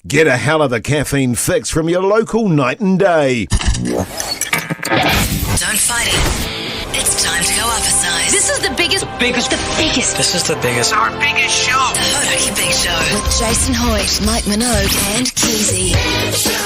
Get a hell of a caffeine fix from your local Night and Day. Don't fight it. It's time to go up a size. This is the biggest. This is the biggest. Our biggest show. The Hoytecock Big Show. With Jason Hoyt, Mike Minogue and Keyzie.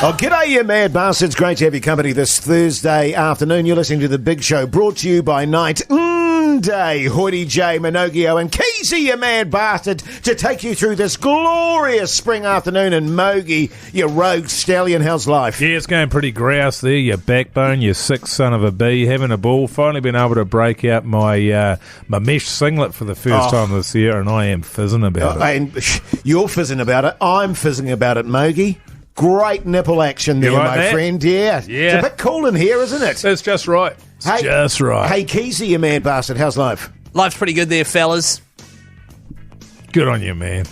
Oh, g'day, you mad bastards. Great to have your company this Thursday afternoon. You're listening to The Big Show, brought to you by Night Day. Hoyty J, Minogio and Keyzie, you mad bastard, to take you through this glorious spring afternoon. And Mogi, you rogue stallion, how's life? Yeah, it's going pretty grouse there, you backbone, you sick son of a bee, having a ball. Finally been able to break out my my mesh singlet for the first time this year, and I am fizzing about it. And you're fizzing about it. I'm fizzing about it, Mogi. Great nipple action there, like my that? friend. Yeah. Yeah. It's a bit cool in here, isn't it? It's just right. It's just right. Hey, Keyzie, you mad bastard, how's life? Life's pretty good there, fellas. Good on you, man.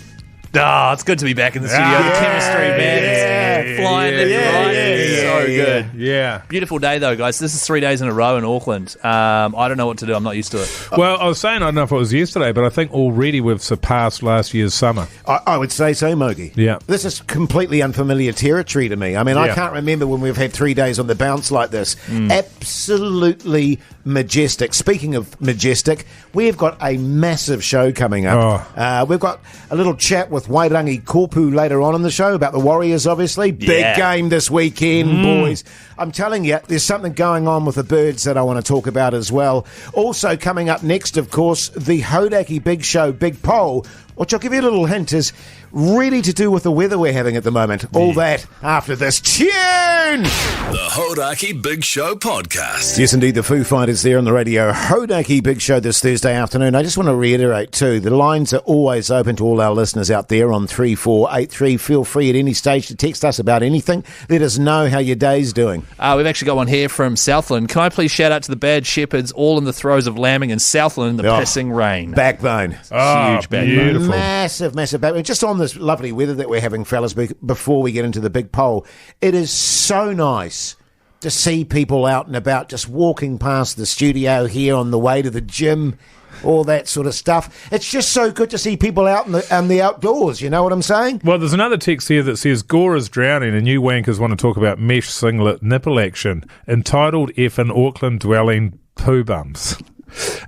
Ah, it's good to be back in the studio. The chemistry, man. It's flying left and right. It's so good. Yeah. Beautiful day, though, guys. This is 3 days in a row in Auckland. I don't know what to do. I'm not used to it. Well, I was saying, I don't know if it was yesterday, but I think already we've surpassed last year's summer. I would say so, Mogi. Yeah. This is completely unfamiliar territory to me. I mean, I Yeah. can't remember when we've had 3 days on the bounce like this. Absolutely majestic. Speaking of majestic, we've got a massive show coming up. We've got a little chat with Wairangi Kopu later on in the show about the Warriors, obviously. Big game this weekend, boys. I'm telling you, there's something going on with the birds that I want to talk about as well. Also coming up next, of course, the Hoytecock Big Show Big Poll, which I'll give you a little hint is really to do with the weather we're having at the moment. All that after this tune! The Hoytecock Big Show podcast. Yes, indeed, the Foo Fighters there on the radio. Hoytecock Big Show this Thursday afternoon. I just want to reiterate, too, the lines are always open to all our listeners out there on 3483. Feel free at any stage to text us about anything. Let us know how your day's doing. We've actually got one here from Southland. Can I please shout out to the Bad Shepherds, all in the throes of lambing in Southland in the pissing rain. Backbone. Huge backbone. Beautiful. Massive backbone. Just on this lovely weather that we're having, fellas, before we get into the big poll, it is so nice to see people out and about just walking past the studio here on the way to the gym, all that sort of stuff. It's just so good to see people out in the outdoors, you know what I'm saying? Well, there's another text here that says, Gore is drowning and you wankers want to talk about mesh singlet nipple action, entitled Effin' Auckland dwelling poo bumps.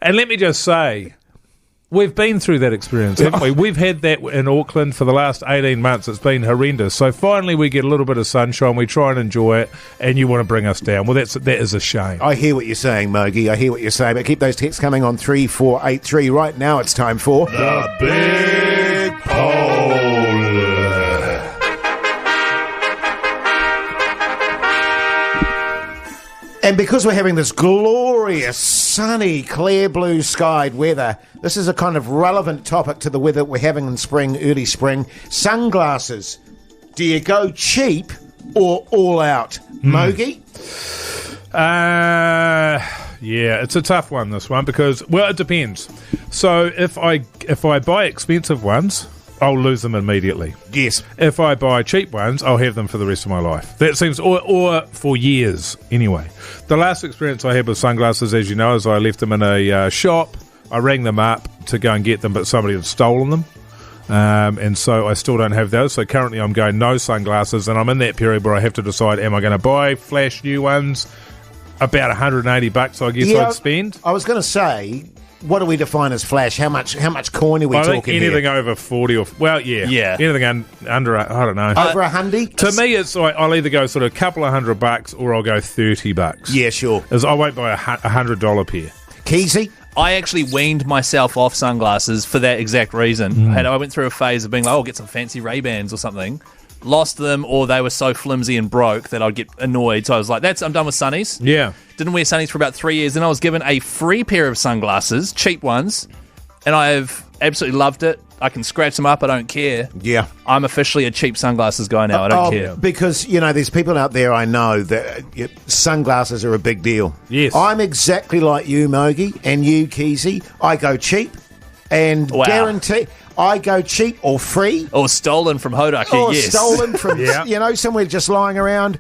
And let me just say, we've been through that experience, haven't we? We've had that in Auckland for the last 18 months. It's been horrendous. So finally we get a little bit of sunshine. We try and enjoy it, and you want to bring us down. Well, that is a shame. I hear what you're saying, Mogi. I hear what you're saying. But keep those texts coming on 3483. Right now it's time for The Big Poll. And because we're having this glorious, sunny, clear blue skied weather, this is a kind of relevant topic to the weather we're having in spring, early spring. Sunglasses. Do you go cheap or all out? Mogi? Yeah, it's a tough one, this one, because, well, it depends. So if I buy expensive ones, I'll lose them immediately. Yes. If I buy cheap ones, I'll have them for the rest of my life. That seems, or for years, anyway. The last experience I had with sunglasses, as you know, is I left them in a shop. I rang them up to go and get them, but somebody had stolen them. And so I still don't have those. So currently I'm going no sunglasses, and I'm in that period where I have to decide, am I going to buy flash new ones? About $180, I guess I'd spend. I was going to say, what do we define as flash? How much coin are we talking think anything here? over 40 or... Well, yeah. Anything under, I don't know. Over $100? To me, it's like I'll either go sort of a couple of $100 or I'll go $30. Yeah, sure. As I won't buy a $100 pair. Keyzie? I actually weaned myself off sunglasses for that exact reason. And I went through a phase of being like, oh, I'll get some fancy Ray-Bans or something. Lost them, or they were so flimsy and broke that I'd get annoyed. So I was like, I'm done with sunnies. Yeah. Didn't wear sunnies for about 3 years. Then I was given a free pair of sunglasses, cheap ones, and I've absolutely loved it. I can scratch them up. I don't care. Yeah. I'm officially a cheap sunglasses guy now. I don't care. Because, there's people out there I know that sunglasses are a big deal. Yes. I'm exactly like you, Mogi, and you, Keyzie. I go cheap and guarantee... I go cheap or free. Or stolen from Hoytecock, Or yes. stolen from, somewhere just lying around.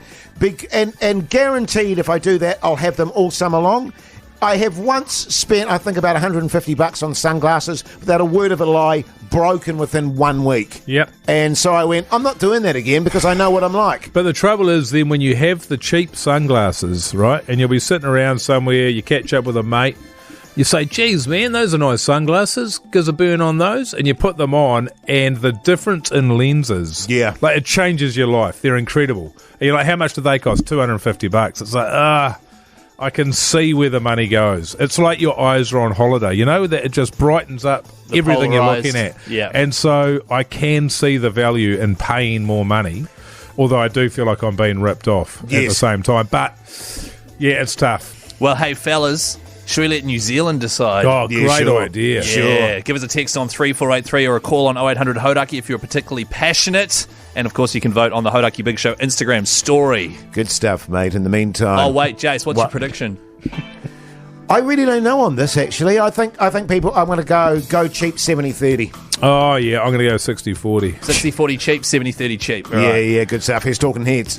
And guaranteed if I do that, I'll have them all summer long. I have once spent, I think, about $150 on sunglasses without a word of a lie, broken within 1 week. Yep. And so I went, I'm not doing that again because I know what I'm like. But the trouble is then when you have the cheap sunglasses, right, and you'll be sitting around somewhere, you catch up with a mate, you say, geez, man, those are nice sunglasses, gives a burn on those, and you put them on, and the difference in lenses, like it changes your life. They're incredible. And you're like, how much do they cost? $250. It's like, I can see where the money goes. It's like your eyes are on holiday, you know, that it just brightens up everything polarized. You're looking at. Yeah. And so I can see the value in paying more money, although I do feel like I'm being ripped off at the same time. But, yeah, it's tough. Well, hey, fellas, should we let New Zealand decide? Oh, great idea. Yeah, give us a text on 3483 or a call on 0800 Hodaki if you're particularly passionate. And, of course, you can vote on the Hodaki Big Show Instagram story. Good stuff, mate, in the meantime. Oh, wait, Jace, what's your prediction? I really don't know on this, actually. I think people, I'm going to go cheap 70-30. Oh, yeah, I'm going to go 60-40. 60-40 cheap, 70-30 cheap. Yeah, good stuff. Here's Talking Heads.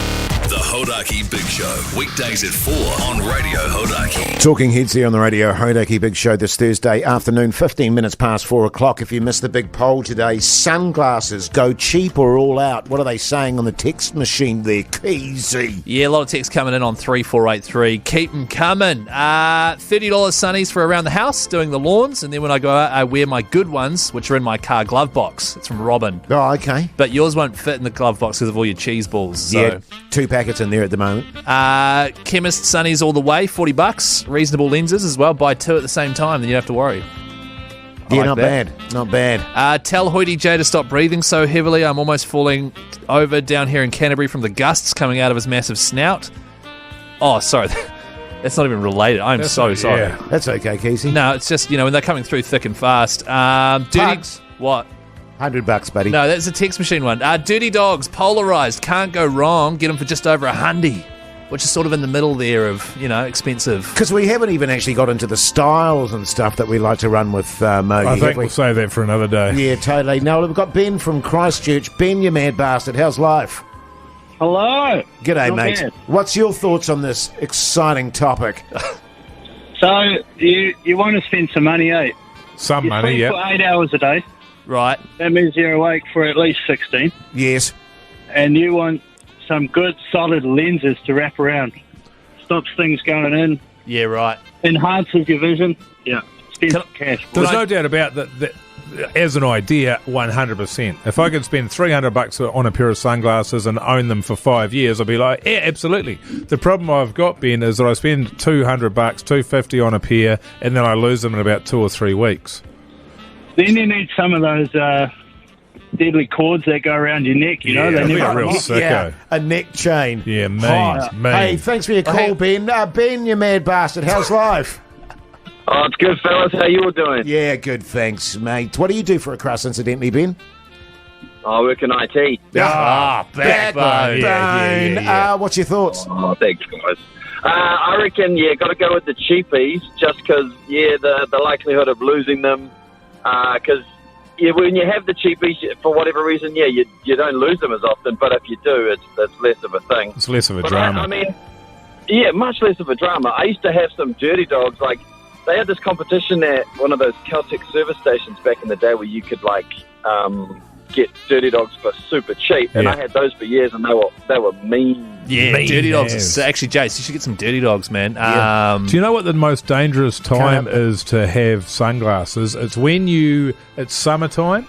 The Hodaki Big Show, weekdays at 4 on Radio Hodaki. Talking Heads here on the Radio Hoytecock Big Show this Thursday afternoon, 15 minutes past 4 o'clock. If you missed the big poll today, sunglasses go cheap or all out? What are they saying on the text machine there, Keyzie? Yeah, a lot of texts coming in on 3483. Keep them coming. $30 sunnies for around the house, doing the lawns, and then when I go out, I wear my good ones, which are in my car glove box. It's from Robin. Oh, okay. But yours won't fit in the glove box because of all your cheese balls. So. Yeah, 2 packets in there at the moment. Chemist sunnies all the way, $40. Reasonable lenses as well. Buy 2 at the same time, then you don't have to worry. Yeah, not bad. Not bad. Tell Hoyty J to stop breathing so heavily. I'm almost falling over down here in Canterbury from the gusts coming out of his massive snout. Oh, sorry. That's not even related. I'm so sorry. Yeah. That's okay, Keyzie. No, it's just, when they're coming through thick and fast. Pugs. What? $100, buddy. No, that's a text machine one. Dirty dogs, polarized, can't go wrong. Get them for just over $100, which is sort of in the middle there of, expensive. Because we haven't even actually got into the styles and stuff that we like to run with Mogi. I think we'll save that for another day. Yeah, totally. No, we've got Ben from Christchurch. Ben, you mad bastard. How's life? Hello. G'day, Not mate. bad. What's your thoughts on this exciting topic? So you want to spend some money, eh? Some You money, sleep yeah. for 8 hours a day. Right. That means you're awake for at least 16. Yes. And you want some good, solid lenses to wrap around. Stops things going in. Yeah, right. Enhances your vision. Yeah. Spend some cash. There's no doubt about that. As an idea, 100%. If I could spend $300 on a pair of sunglasses and own them for 5 years, I'd be like, yeah, absolutely. The problem I've got, Ben, is that I spend $200, $250 on a pair, and then I lose them in about 2 or 3 weeks. Then you need some of those deadly cords that go around your neck, you know? Yeah, They be never a real come off. sicko. Yeah, a neck chain. Yeah, mean. Hot. mean. Hey, thanks for your call, Ben. Ben, you mad bastard. How's life? Oh, it's good, fellas. How you all doing? Yeah, good, thanks, mate. What do you do for a crust, incidentally, Ben? I work in IT. Backbone. Yeah. What's your thoughts? Oh, thanks, guys. I reckon, got to go with the cheapies just because, the likelihood of losing them, because when you have the cheapies, for whatever reason, you don't lose them as often, but if you do, it's less of a thing. It's less of a But drama. I mean, much less of a drama. I used to have some dirty dogs, like, they had this competition at one of those Celtic service stations back in the day where you could, get dirty dogs for super cheap, and Yeah. I had those for years, and they were mean. Yeah, Mean dirty dogs. as. Actually, Jace, you should get some dirty dogs, man. Do you know what the most dangerous time is to have sunglasses? It's when it's summertime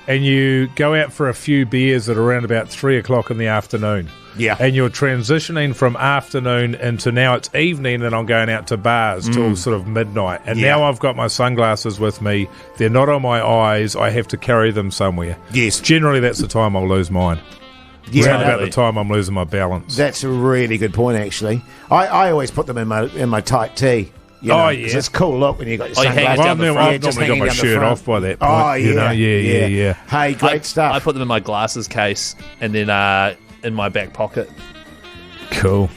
and you go out for a few beers at around about 3 o'clock in the afternoon. Yeah. And you're transitioning from afternoon into now it's evening and I'm going out to bars till sort of midnight. And now I've got my sunglasses with me. They're not on my eyes. I have to carry them somewhere. Yes. Generally, that's the time I'll lose mine. Yeah, Around about the time I'm losing my balance. that's a really good point, actually. I always put them in my tight tee. You know, 'cause it's a cool look when you got your you hang it sunglasses. down the I've front. normally just got hanging my down the shirt front. off by that point. Oh, You know? Yeah. Hey, great stuff. I put them in my glasses case and then in my back pocket. Cool.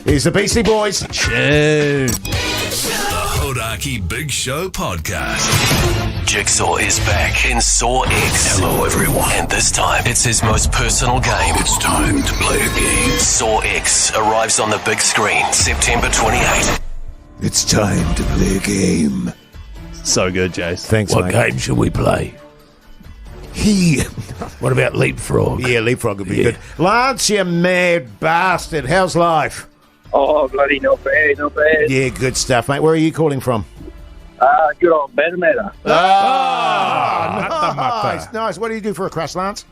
Here's the Beastie Boys. Tune. The Hoytecock Big Show podcast. Jigsaw is back in Saw X. Hello, everyone. And this time, it's his most personal game. It's time to play a game. Saw X arrives on the big screen September 28. It's time to play a game. So good, Jace. Thanks, What mate. game should we play? What about leapfrog? Yeah, leapfrog would be good. Lance, you mad bastard. How's life? Oh, bloody not bad, not bad. Yeah, good stuff, mate. Where are you calling from? Good old Matter. Nice. What do you do for a crush, Lance?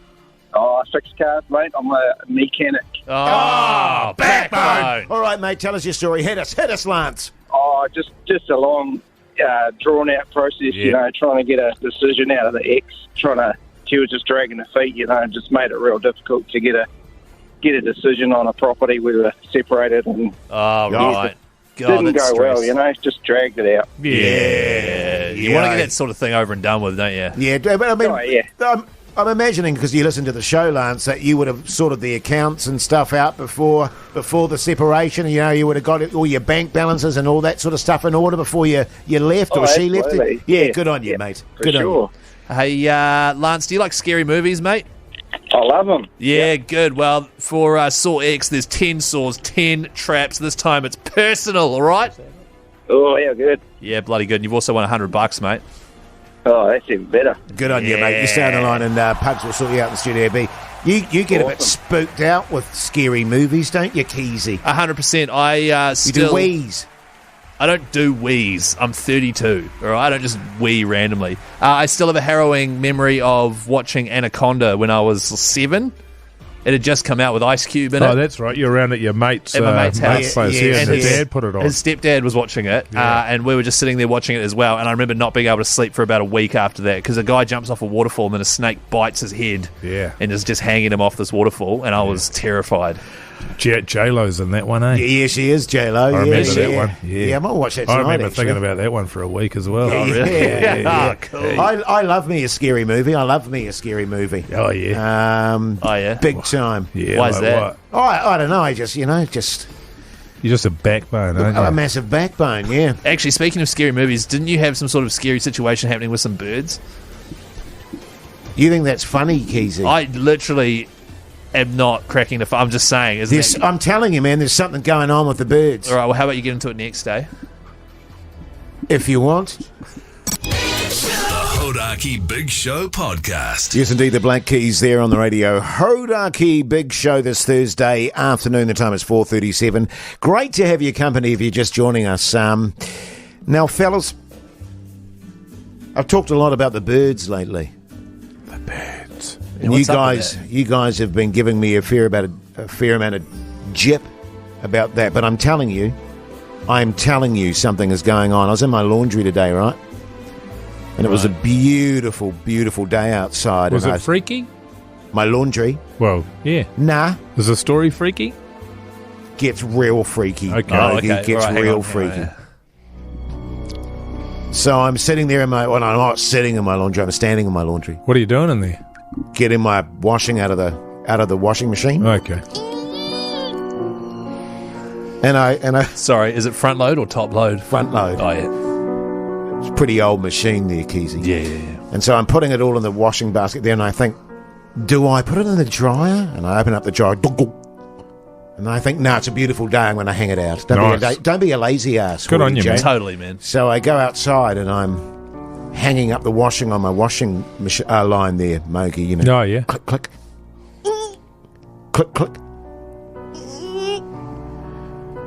Oh, I fix cars, mate. I'm a mechanic. Oh, backbone. All right, mate, tell us your story. Hit us, Lance. Oh, just a long, drawn-out process, you know, trying to get a decision out of the ex. She was just dragging her feet, you know, and just made it real difficult to get a decision on a property. We were separated and Oh, right. God, didn't that's go well, stress. you know. Just dragged it out. Yeah. You want to get that sort of thing over and done with, don't you? Yeah, but I mean, Oh, yeah. I'm imagining, because you listened to the show, Lance, that you would have sorted the accounts and stuff out before the separation. You know, you would have got all your bank balances and all that sort of stuff in order before you left or she left. Absolutely. Yeah, good on you, mate. For Good on you. sure. Hey, Lance, do you like scary movies, mate? I love them. Yeah, good. Well, for Saw X, there's 10 saws, 10 traps. This time it's personal, all right? Oh, yeah, good. Yeah, bloody good. And you've also won $100, mate. Oh, that's even better. Good on you, mate. You stay on the line and Pugs will sort you out in the studio B. You get a bit spooked out with scary movies, don't you, Keyzie? 100%. I You still... do wheeze. I don't do wheeze. I'm 32, all right? I don't just wee randomly. I still have a harrowing memory of watching Anaconda when I was 7. It had just come out with Ice Cube in it. Oh, that's right. You're around at your mate's, At my mate's house. place. Yeah, Yeah, yeah, and and his his- dad put it on. His stepdad was watching it, and we were just sitting there watching it as well. And I remember not being able to sleep for about a week after that because a guy jumps off a waterfall and then a snake bites his head and is just hanging him off this waterfall. And I was terrified. J-Lo's in that one, eh? Yeah, she is, J-Lo. I remember yeah, that yeah. one. Yeah. I might watch that I tonight, remember actually. thinking about that one for a week as well. Oh, really? Yeah. Cool. I love me a scary movie. I love me a scary movie. Oh, yeah. Oh, yeah? Big time. Yeah, Why is like that? what? Oh, I don't know. I just, You're just a backbone, aren't you? a massive backbone, yeah. Actually, speaking of scary movies, didn't you have some sort of scary situation happening with some birds? You think that's funny, Keyzie? I literally am not cracking the... I'm just saying, isn't it? I'm telling you, man, there's something going on with the birds. All right, well, how about you get into it next day? If you want. The Hoytecock Big Show podcast. Yes, indeed, the Black Keys there on the radio. Hoytecock Big Show this Thursday afternoon. The time is 4:37. Great to have your company if you're just joining us. Now, fellas, I've talked a lot about the birds lately. The birds. And what's up with you guys have been giving me a fair amount of jip about that. But I'm telling you something is going on. I was in my laundry today, right? And it was a beautiful, beautiful day outside. Was and it freaky? my laundry, Well, yeah. nah, Is the story freaky? gets real freaky. Okay. Oh, It gets Right, hang real on. freaky. Right. So I'm sitting there I'm not sitting in my laundry. I'm standing in my laundry, What are you doing in there? getting my washing out of the washing machine, Okay. and I Sorry, is it front load or top load? front load. Oh, yeah. It's a pretty old machine there, Keyzie. Yeah. And so I'm putting it all in the washing basket there, and I think, do I put it in the dryer? And I open up the dryer, and I think, no, it's a beautiful day. I'm going to hang it out. Don't be a lazy ass. Good on Woody you, J. man. Totally, man. So I go outside and I'm hanging up the washing on my washing line there, Mogi. You know, Oh, yeah. click, click, click, click.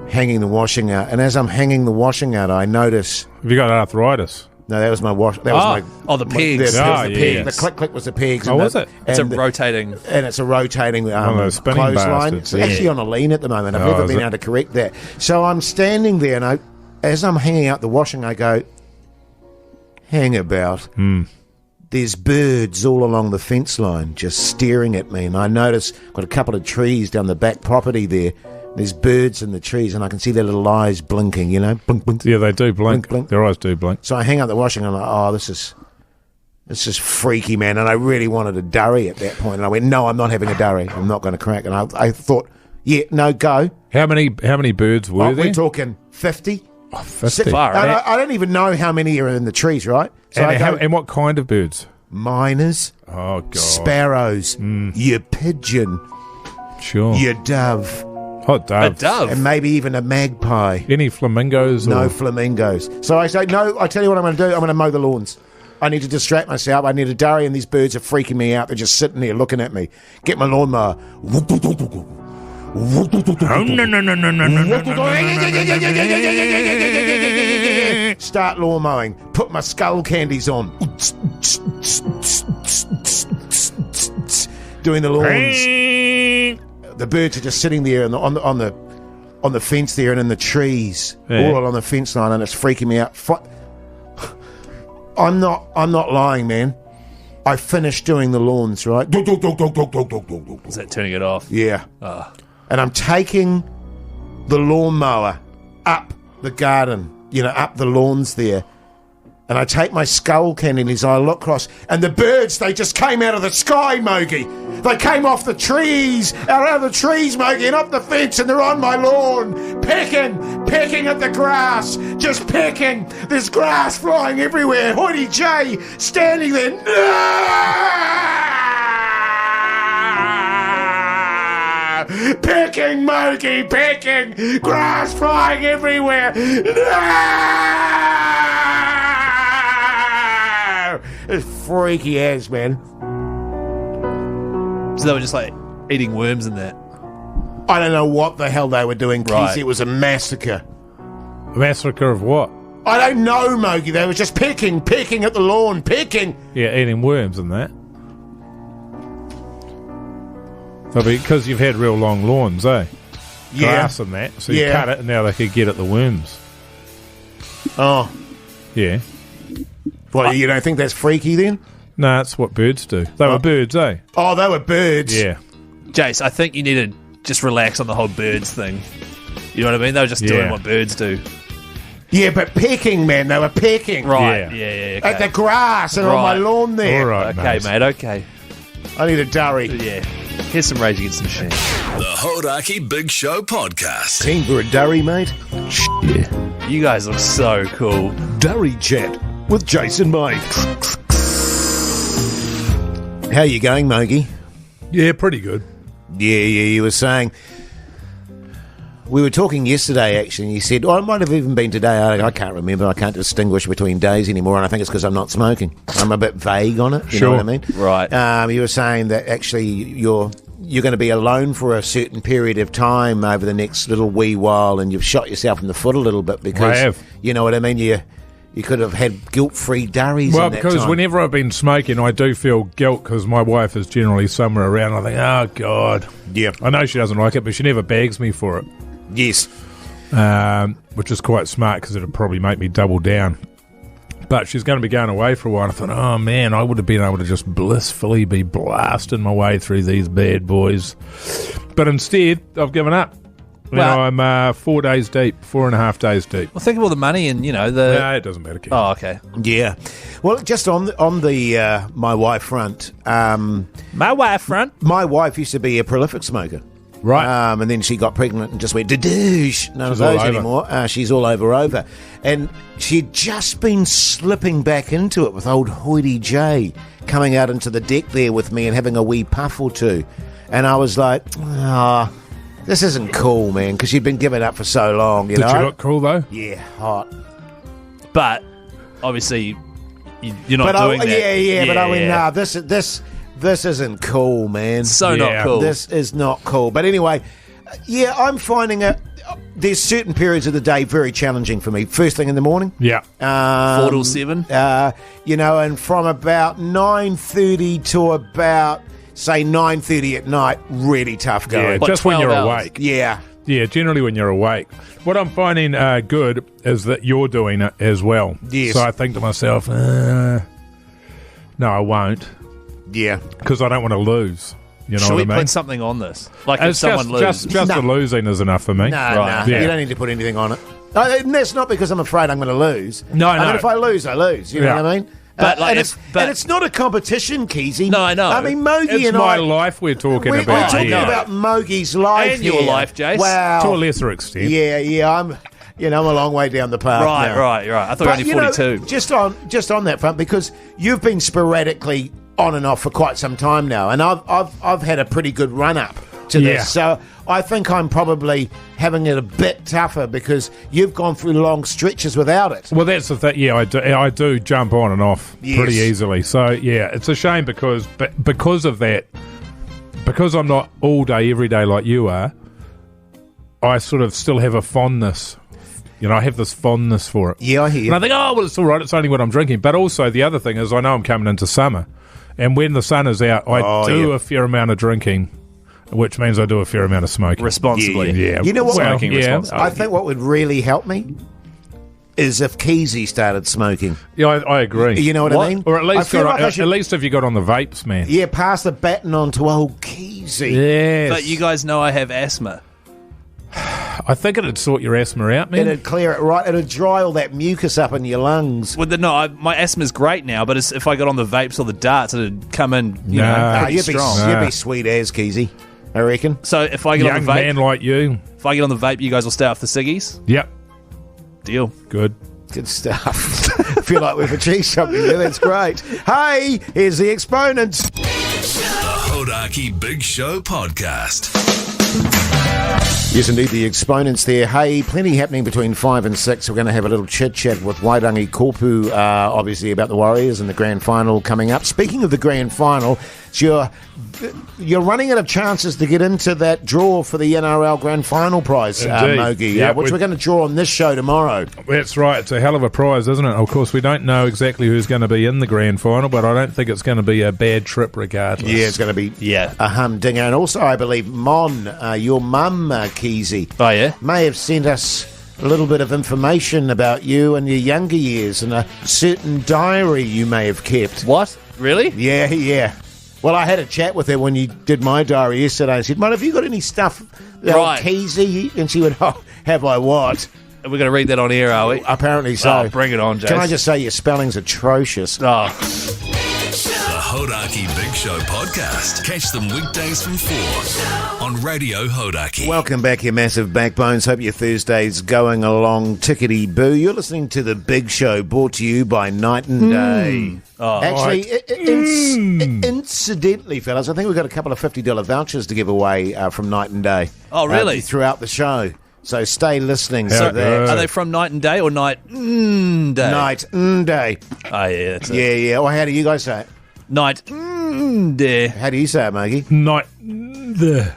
Hanging the washing out, and as I'm hanging the washing out, I notice. Have you got arthritis? No, that was my wash. That was my. Oh, the pegs. The, Oh, the, yeah. peg, the click click was the pegs. Oh, and was the- it? It's a and the- rotating... and it's a rotating One of those spinning clothesline. bastards, It's actually on a lean at the moment. I've Oh, never is been it? able to correct that. So I'm standing there, and as I'm hanging out the washing, I go, hang about. There's birds all along the fence line just staring at me, and I notice got a couple of trees down the back property there. There's birds in the trees, and I can see their little eyes blinking, you know, blink, blink. Yeah, they do blink. Blink, blink. Their eyes do blink. So I hang up the washing, and I'm like, oh, this is freaky, man. And I really wanted a durry at that point. And I went, no, I'm not having a durry. I'm not going to crack. And I thought, yeah, no, go. How many birds were Oh, there? we're talking 50. 50. Far, And right? I don't even know how many are in the trees, right? So I go, And what kind of birds? miners, Oh, God. sparrows, your pigeon, Sure. your dove, Hot dove. A dove. and maybe even a magpie. Any flamingos? No or? flamingos. So I say, no, I tell you what I'm going to do. I'm going to mow the lawns. I need to distract myself. I need a durry, and these birds are freaking me out. They're just sitting there looking at me. Get my lawnmower. Start lawn mowing. Put my skull candies on. Doing the lawns. The birds are just sitting there on the fence there and in the trees, all along the fence line, and it's freaking me out. I'm not lying, man. I finished doing the lawns, right? Is that turning it off? Yeah. And I'm taking the lawnmower up the garden, up the lawns there. And I take my skull candies, I look across, and the birds, they just came out of the sky, Mogi. They came off the trees, out of the trees, Mogi, and up the fence, and they're on my lawn, pecking at the grass, just pecking. There's grass flying everywhere. Hoity J standing there. No! Pecking, Mogi, pecking. Grass flying everywhere. No! It's freaky as, man. So they were just like eating worms and that. I don't know what the hell they were doing, Right. Keyzie. It was a massacre. Massacre of what? I don't know, Mogi. They were just pecking at the lawn, pecking. Yeah, eating worms and that. So because you've had real long lawns, eh? Grass and that. So you Yeah. cut it and now they could get at the worms. Oh. Yeah. Well, you don't think that's freaky then? No, that's what birds do. They were birds, eh? Oh, they were birds. Yeah. Jace, I think you need to just relax on the whole birds thing. You know what I mean? They were just doing Yeah. what birds do. Yeah, but pecking, man. They were pecking. Right. Yeah. Yeah. At the grass and on my Right. lawn there. All right, Okay, mate. Okay. I need a durry. Yeah. Here's some Rage Against the Machine. The Hoytecock Big Show podcast. Team for a durry, mate. Yeah. You guys look so cool. Durry chat with Jason May. How you going, Mogi? Yeah, pretty good. Yeah, you were saying... We were talking yesterday, actually, and you said, oh, it might have even been today. I can't remember. I can't distinguish between days anymore, and I think it's because I'm not smoking. I'm a bit vague on it, you know what I mean? Right. You were saying that actually you're going to be alone for a certain period of time over the next little wee while, and you've shot yourself in the foot a little bit because, I have. you know what I mean? You could have had guilt-free durries Well, in that because time. whenever I've been smoking, I do feel guilt because my wife is generally somewhere around. I think, oh, God. Yeah. I know she doesn't like it, but she never bags me for it. Yes. Which is quite smart because it'd probably make me double down. But she's going to be going away for a while. I thought, oh man, I would have been able to just blissfully be blasting my way through these bad boys. But instead, I've given up. Well- I'm 4 days deep, 4.5 days deep. Well, think of all the money and, the... No, it doesn't matter. Keith. Oh, okay. Yeah. Well, just on the my wife front, My wife front. my wife used to be a prolific smoker. Right. And then she got pregnant and just went, da-doosh. None of She's all those over. anymore. She's all over. And she'd just been slipping back into it with old Hoity J coming out into the deck there with me and having a wee puff or two. And I was like, this isn't cool, man, because she'd been giving up for so long, Did know? you look cool, though? Yeah, hot. But, obviously, you're not But doing that. but I went, nah, this isn't cool, man. So Yeah. not cool. This is not cool. But anyway, I'm finding it. There's certain periods of the day very challenging for me. First thing in the morning. Yeah. 4 till 7. And from about 9:30 to about, say, 9:30 at night, really tough Yeah, going. What, just when 12 you're hours? awake. Yeah. Yeah, generally when you're awake. What I'm finding good is that you're doing it as well. Yes. So I think to myself, no, I won't, Yeah. because I don't want to lose. You know Should we what I mean? put something on this? Like if It's someone loses. just No. the losing is enough for me. Nah, Right. Yeah. You don't need to put anything on it. And that's not because I'm afraid I'm going to lose. No, I mean, no. if I lose, I lose. You know Yeah. what I mean? But, like, and it's not a competition, Keyzie. No, I know. I mean, Mogi It's and my I... life we're talking We're about. talking here. about Mogi's life And your here. life, Jace. Wow. To a lesser extent. Yeah, I'm a long way down the path now. Right. I thought you were only 42. Just on that front, because you've been sporadically on and off for quite some time now, and I've had a pretty good run up to this. So I think I'm probably having it a bit tougher because you've gone through long stretches without it. Well, that's the thing. Yeah, I do jump on and off pretty easily. So yeah, it's a shame because of that. Because I'm not all day, every day like you are, I sort of still have a fondness. I have this fondness for it. Yeah, I hear you. And I think, well, it's all right. It's only what I'm drinking. But also the other thing is I know I'm coming into summer. And when the sun is out, I do a fair amount of drinking, which means I do a fair amount of smoking. Responsibly. Yeah. You know what? Smoking responsibly. I think what would really help me is if Keyzie started smoking. Yeah, I agree. You know what I mean? Or at least, at least if you got on the vapes, man. Yeah, pass the baton on to old Keyzie. Yes. But you guys know I have asthma. I think it'd sort your asthma out, man. It'd clear it right. It'd dry all that mucus up in your lungs. Well, my asthma's great now, but if I got on the vapes or the darts, it'd come in, You'd strong. be sweet as Keyzie, I reckon. So if I get Young on the vape, man like you. if I get on the vape, you guys will stay off the ciggies. Yep. Deal. Good. Good stuff. I feel like we've achieved something there. That's great. Hey, here's the exponents. The Hoytecock Big Show podcast. Yes, indeed, the exponents there. Hey, plenty happening between 5 and 6. We're going to have a little chit-chat with Wairangi Kōpū, obviously, about the Warriors and the grand final coming up. Speaking of the grand final, you're running out of chances to get into that draw for the NRL grand final prize, Mogi, which we're going to draw on this show tomorrow. That's right. It's a hell of a prize, isn't it? Of course, we don't know exactly who's going to be in the grand final, but I don't think it's going to be a bad trip regardless. Yeah, it's going to be a humdinger. And also, I believe, Mon, your mum, Keyzie, may have sent us a little bit of information about you and your younger years and a certain diary you may have kept. What? Really? Yeah. Well, I had a chat with her when you did my diary yesterday. I said, Mum, have you got any stuff, Keyzie? And she went, oh, have I what? We're going to read that on air, are we? Apparently so. Oh, bring it on, Jace. Can I just say your spelling's atrocious? The Hoytecock Big Show podcast. Catch them weekdays from 4 on Radio Hoytecock. Welcome back, you massive backbones. Hope your Thursday's going along tickety-boo. You're listening to The Big Show, brought to you by Night and Day. Oh, actually, incidentally, fellas, I think we've got a couple of $50 vouchers to give away from Night and Day. Oh, really? Throughout the show. So stay listening. So are they from Night and Day or Night and Day? Night and Day. Oh, yeah. That's yeah. Well, how do you guys say it? Night and Day. How do you say it, Maggie? Night the.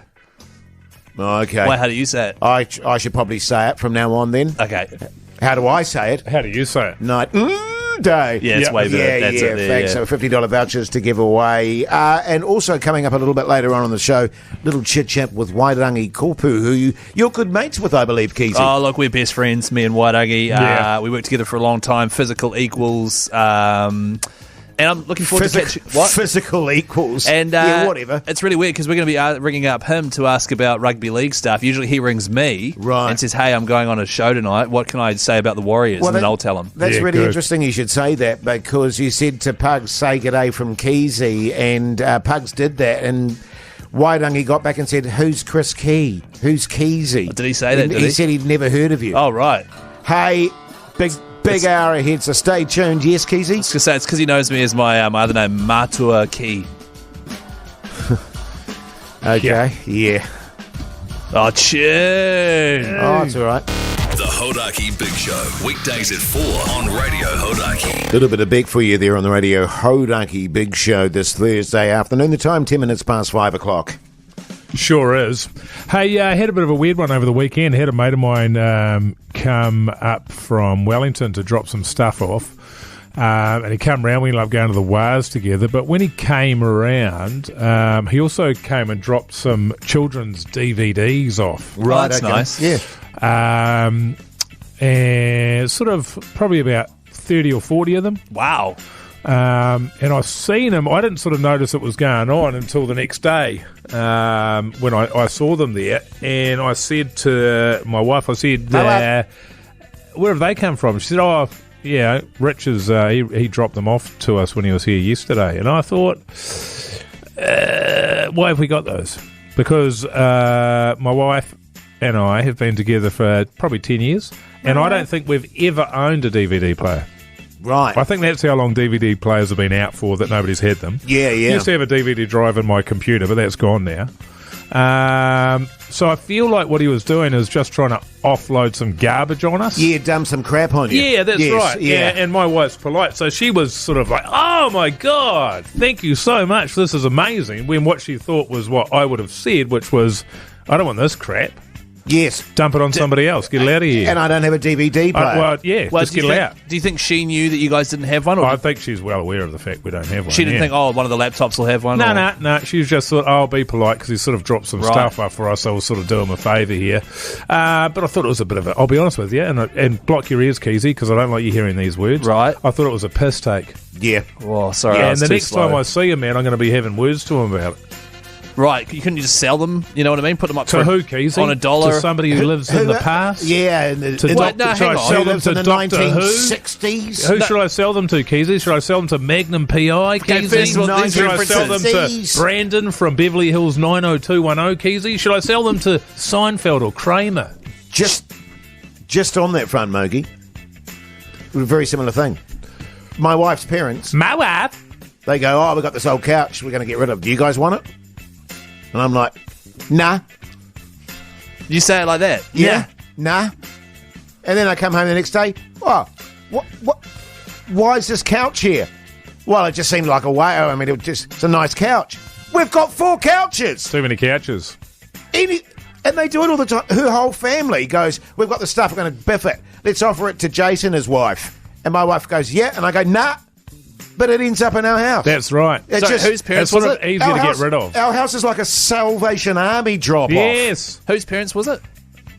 Okay. Well, how do you say it? I should probably say it from now on then. Okay. How do I say it? How do you say it? Night Day. Yeah, it's way better. That's it there, thanks. So $50 vouchers to give away. And also coming up a little bit later on the show, little chit-chat with Wairangi Kōpū, who you're good mates with, I believe, Keyzie. Oh, look, we're best friends, me and Wairangi. We worked together for a long time, physical equals. And I'm looking forward to catching... What? Physical equals. And whatever. It's really weird because we're going to be ringing up him to ask about rugby league stuff. Usually he rings me and says, hey, I'm going on a show tonight. What can I say about the Warriors? And then I'll tell him. That's really interesting you should say that, because you said to Pugs, say g'day from Keyzie, and Pugs did that, and Wairangi got back and said, who's Chris Key? Who's Keyzie? Did he say that? He said he'd never heard of you. Oh, right. Hey, Big hour ahead, so stay tuned. Yes, Keyzie? It's because he knows me as my other name, Matua Key. Okay, yeah. Oh, cheers. Oh, it's all right. The Hoytecock Big Show, weekdays at 4 on Radio Hoytecock. A little bit of big for you there on the Radio Hoytecock Big Show this Thursday afternoon. The time, 10 minutes past 5 o'clock. Sure is. Hey, I had a bit of a weird one over the weekend. I had a mate of mine come up from Wellington to drop some stuff off. And he came around. We love going to the Wars together. But when he came around, he also came and dropped some children's DVDs off. Right, that's nice. Yeah. And sort of probably about 30 or 40 of them. Wow. And I've seen them. I didn't sort of notice it was going on until the next day when I saw them there. And I said to my wife, I said, where have they come from? She said, oh, yeah, Rich he dropped them off to us when he was here yesterday. And I thought, why have we got those? Because my wife and I have been together for probably 10 years, and I don't think we've ever owned a DVD player. Right. I think that's how long DVD players have been out for, that nobody's had them. Yeah. I used to have a DVD drive in my computer, but that's gone now. So I feel like what he was doing is just trying to offload some garbage on us. Yeah, dump some crap on you. Yeah, that's right. Yeah, and my wife's polite, so she was sort of like, "Oh my God, thank you so much. This is amazing." When what she thought was what I would have said, which was, "I don't want this crap. Yes. Dump it on somebody else. Get it out of here." And I don't have a DVD player. Just get it out. Do you think she knew that you guys didn't have one? Or I think she's well aware of the fact we don't have one. she didn't think, one of the laptops will have one? No. She just thought, I'll be polite because he sort of dropped some stuff up for us, so we'll sort of do him a favour here. But I thought it was a bit of a, I'll be honest with you, and block your ears, Keyzie, because I don't like you hearing these words. Right. I thought it was a piss take. Yeah. Oh, sorry. Yeah, and the next time I see him, man, I'm going to be having words to him about it. Right, couldn't you just sell them? You know what I mean? Put them up to who, Keyzie? On $1? To somebody who lives in the past? Yeah. Should I sell them to the Doctor 1960s? Who should I sell them to, Keyzie? Should I sell them to Magnum PI, Keyzie? First of all, Should I sell them to Brandon from Beverly Hills 90210, Keyzie? Should I sell them to Seinfeld or Kramer? Just on that front, Mogi, a very similar thing. My wife's parents. My wife? They go, we've got this old couch we're going to get rid of. Do you guys want it? And I'm like, nah. You say it like that? Yeah. Nah. And then I come home the next day. What? Why is this couch here? Well, it just seemed like a whale. I mean, it's a nice couch. We've got 4 couches. Too many couches. And they do it all the time. Her whole family goes, we've got the stuff, we're going to biff it. Let's offer it to Jason, his wife. And my wife goes, yeah. And I go, nah. But it ends up in our house. That's right. Whose parents was it? Easy to get rid of. Our house is like a Salvation Army drop-off. Yes. Whose parents was it?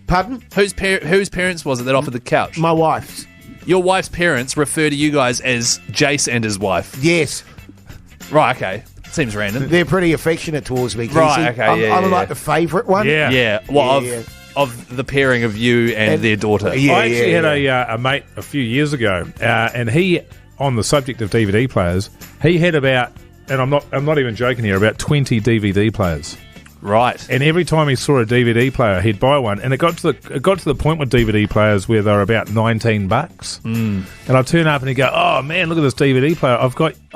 Pardon? Whose parents was it that offered the couch? My wife's. Your wife's parents refer to you guys as Jace and his wife. Yes. Right, okay. Seems random. They're pretty affectionate towards me, Keyzie. Right, okay, I'm like the favourite one. Yeah. Yeah. Well, of the pairing of you and their daughter. I actually had a mate a few years ago, and he, on the subject of DVD players, he had about, and I'm not even joking here, about 20 DVD players. Right. And every time he saw a DVD player, he'd buy one. And it got to the point with DVD players where they're about $19. And I'd turn up and he'd go, "Oh man, look at this DVD player. I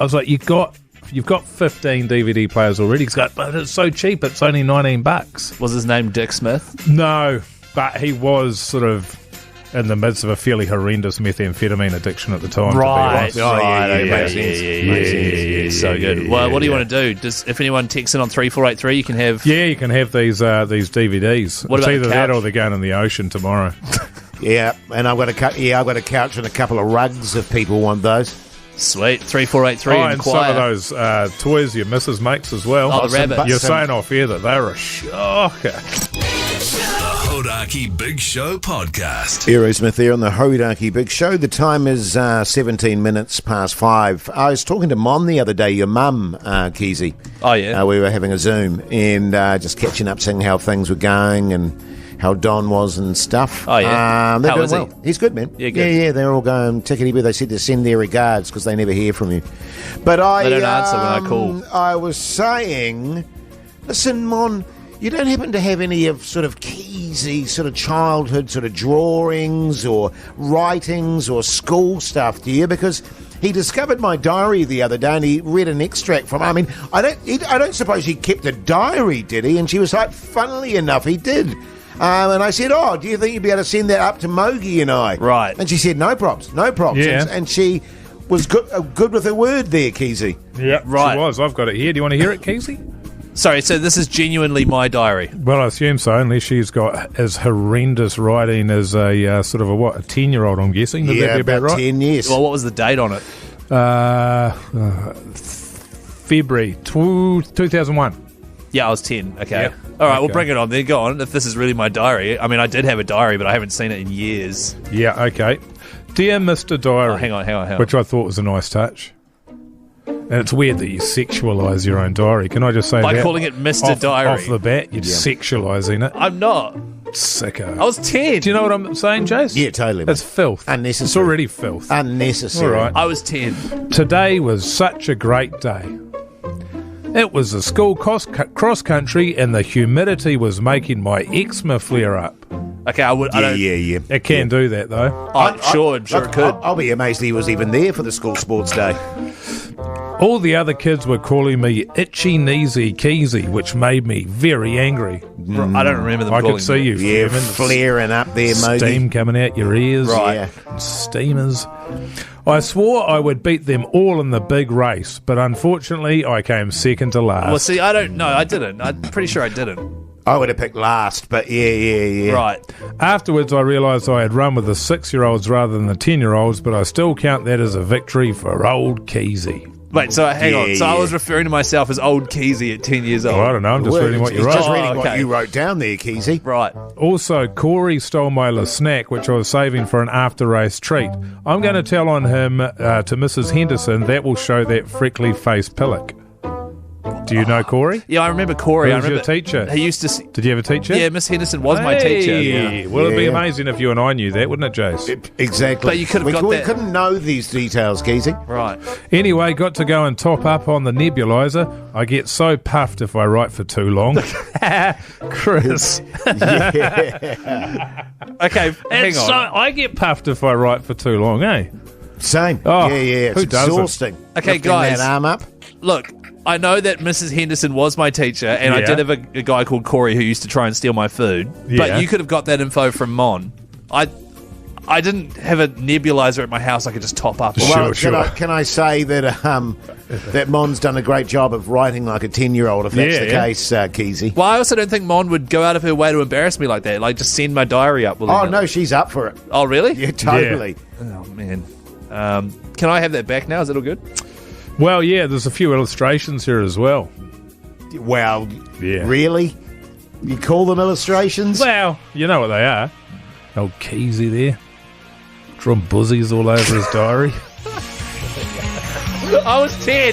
was like, you've got 15 DVD players already." He's like, "But it's so cheap. It's only $19." Was his name Dick Smith? No, but he was sort of in the midst of a fairly horrendous methamphetamine addiction at the time. Right. To be honest. Makes sense. So good. Well, what do you want to do? If anyone texts in on 3483, you can have... Yeah, you can have these DVDs. What it's about either the that couch? or they're going in the ocean tomorrow. Yeah, and I've got a couch and a couple of rugs if people want those. Sweet. 3483 and some of those toys your missus makes as well. Oh, the rabbit. You're saying off air that they're a shocker. Hoytecock Big Show podcast. Aerosmith there on the Hoytecock Big Show. The time is 17 minutes past 5. I was talking to Mon the other day, your mum, Keyzie. Oh, yeah. We were having a Zoom and just catching up, seeing how things were going and how Don was and stuff. Oh, yeah. They're How doing is he? well. He's good, man. Yeah, good. Yeah, they're all going tickety-boo. They said to send their regards because they never hear from you. But They don't answer when I call. I was saying, listen, Mon, you don't happen to have any of sort of Keyzie sort of childhood sort of drawings or writings or school stuff, do you? Because he discovered my diary the other day and he read an extract from. I mean, I don't suppose he kept a diary, did he? And she was like, funnily enough, he did. And I said, do you think you'd be able to send that up to Mogi and I? Right. And she said, no props. Yeah. And she was good with her word there, Keyzie. Yeah, Right. she was. I've got it here. Do you want to hear it, Keyzie? Sorry, so this is genuinely my diary. Well, I assume so, unless she's got as horrendous writing as a sort of a 10-year-old, I'm guessing. Would that be about right? 10 years. Well, what was the date on it? February 2001. Yeah, I was 10. Okay. Yep. All right, we'll Okay. bring it on. Then go on. If this is really my diary. I mean, I did have a diary, but I haven't seen it in years. Yeah, okay. Dear Mr. Diary. Oh, hang on. Which I thought was a nice touch. And it's weird that you sexualise your own diary. Can I just say By that? calling it Mr. Diary. Off the bat, you're sexualising it. I'm not. Sicko. I was 10. Do you know what I'm saying, Jace? Yeah, totally. It's filth. Unnecessary. It's already filth. Unnecessary. All right. I was 10. Today was such a great day. It was the school cross country, and the humidity was making my eczema flare up. Okay, I don't. Yeah. It can do that though. I'm sure it could. I'll be amazed he was even there for the school sports day. All the other kids were calling me Itchy Kneesy Keyzie, which made me very angry. I don't remember them I calling could see me. you Yeah, Fleming. flaring up there, Mogi. Steam coming out your ears. Right. Yeah. And steamers. I swore I would beat them all in the big race, but unfortunately I came second to last. Well, see, I don't know. I didn't. I'm pretty sure I didn't. I would have picked last, but yeah. Right. Afterwards, I realised I had run with the 6-year-olds rather than the 10-year-olds, but I still count that as a victory for old Keyzie. Wait, so hang on. So Yeah. I was referring to myself as old Keyzie at 10 years old. Well, I don't know, I'm just reading what you He's wrote. just reading Oh, what okay. you wrote down there, Keyzie. Right. Also, Corey stole my little snack, which I was saving for an after-race treat. I'm going to tell on him to Mrs. Henderson. That will show that freckly-faced pillock. Do you know Corey? Yeah, I remember Corey. Who I was your remember teacher? He used to. Did you have a teacher? Yeah, Miss Henderson was my teacher. Hey, well, it'd be Yeah. amazing if you and I knew that, wouldn't it, Jace? Exactly. But you could have got we that- couldn't know these details, Keyzie. Right. Anyway, got to go and top up on the nebulizer. I get so puffed if I write for too long. Chris. Okay, hang on. I get puffed if I write for too long, eh? Same. Oh, yeah. It's who doesn't? exhausting. Okay, Lifting guys. that arm up. Look, I know that Mrs. Henderson was my teacher, and I Yeah. did have a guy called Corey who used to try and steal my food. Yeah. But you could have got that info from Mon. I didn't have a nebulizer at my house I could just top up. Well, Sure. Can I say that that Mon's done a great job of writing like a 10-year-old, if that's Yeah, the yeah. case, Keyzie. Well, I also don't think Mon would go out of her way to embarrass me like that. Like, just send my diary up. Oh, no, she's up for it. Oh, really? Yeah, totally. Oh, man. Can I have that back now? Is that all good? Well, yeah, there's a few illustrations here as well. Well, Yeah. really? You call them illustrations? Well, you know what they are. Old Keyzie there. Drawing buzzies all over his diary. I was 10.